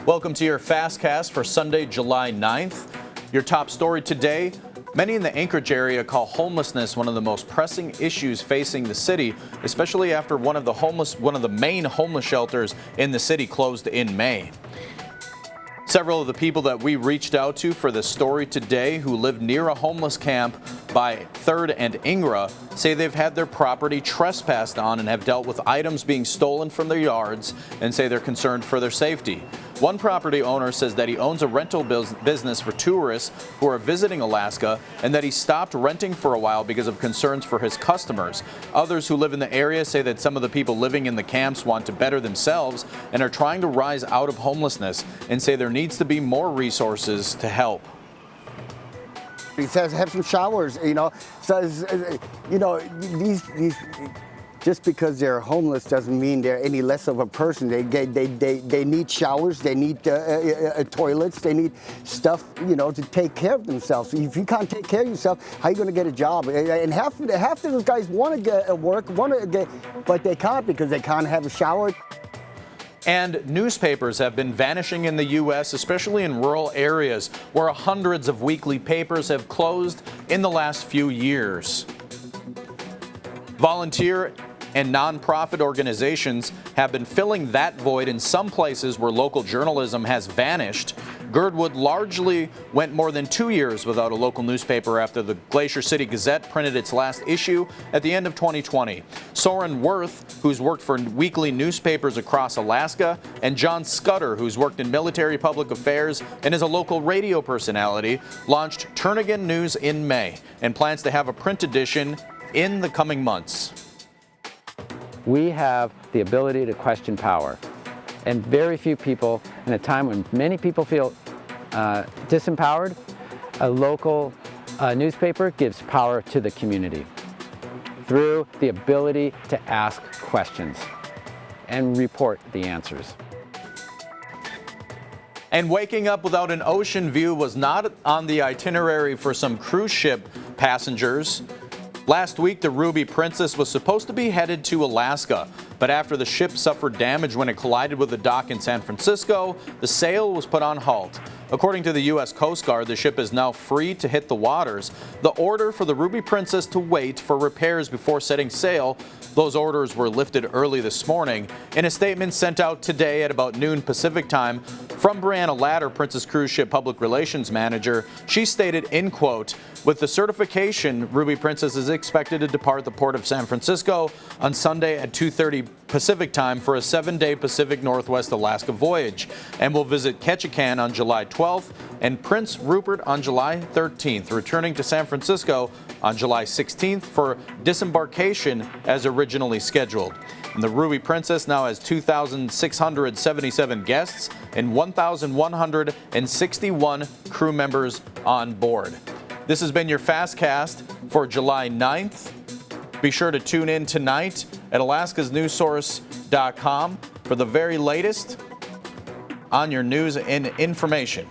Welcome to your FastCast for Sunday, July 9th. Your top story today: many in the Anchorage area call homelessness one of the most pressing issues facing the city, especially after one of the main homeless shelters in the city closed in May. Several of the people that we reached out to for this story today who live near a homeless camp by 3rd and Ingra say they've had their property trespassed on and have dealt with items being stolen from their yards and say they're concerned for their safety. One property owner says that he owns a rental business for tourists who are visiting Alaska and that he stopped renting for a while because of concerns for his customers. Others who live in the area say that some of the people living in the camps want to better themselves and are trying to rise out of homelessness and say there needs to be more resources to help. He says have some showers, says, these just because they're homeless doesn't mean they're any less of a person. They need showers, they need toilets, they need stuff, to take care of themselves. If you can't take care of yourself, how are you going to get a job? And half of those guys want to get work, but they can't because they can't have a shower. And newspapers have been vanishing in the U.S., especially in rural areas where hundreds of weekly papers have closed in the last few years. Volunteer and nonprofit organizations have been filling that void in some places where local journalism has vanished. Girdwood largely went more than 2 years without a local newspaper after the Glacier City Gazette printed its last issue at the end of 2020. Soren Worth, who's worked for weekly newspapers across Alaska, and John Scudder, who's worked in military public affairs and is a local radio personality, launched Turnagain News in May and plans to have a print edition in the coming months. We have the ability to question power, and very few people, in a time when many people feel disempowered, a local newspaper gives power to the community through the ability to ask questions and report the answers. And waking up without an ocean view was not on the itinerary for some cruise ship passengers. Last week, the Ruby Princess was supposed to be headed to Alaska, but after the ship suffered damage when it collided with a dock in San Francisco, the sail was put on halt. According to the U.S. Coast Guard, the ship is now free to hit the waters. The order for the Ruby Princess to wait for repairs before setting sail, those orders were lifted early this morning. In a statement sent out today at about noon Pacific time from Brianna Latter, Princess Cruise Ship Public Relations Manager, she stated, in quote, "With the certification, Ruby Princess is expected to depart the port of San Francisco on Sunday at 2:30 Pacific time for a 7-day Pacific Northwest Alaska voyage, and will visit Ketchikan on July 12th and Prince Rupert on July 13th, returning to San Francisco on July 16th for disembarkation as originally scheduled." And the Ruby Princess now has 2,677 guests and 1,161 crew members on board. This has been your FastCast for July 9th. Be sure to tune in tonight at alaskasnewssource.com for the very latest on your news and information.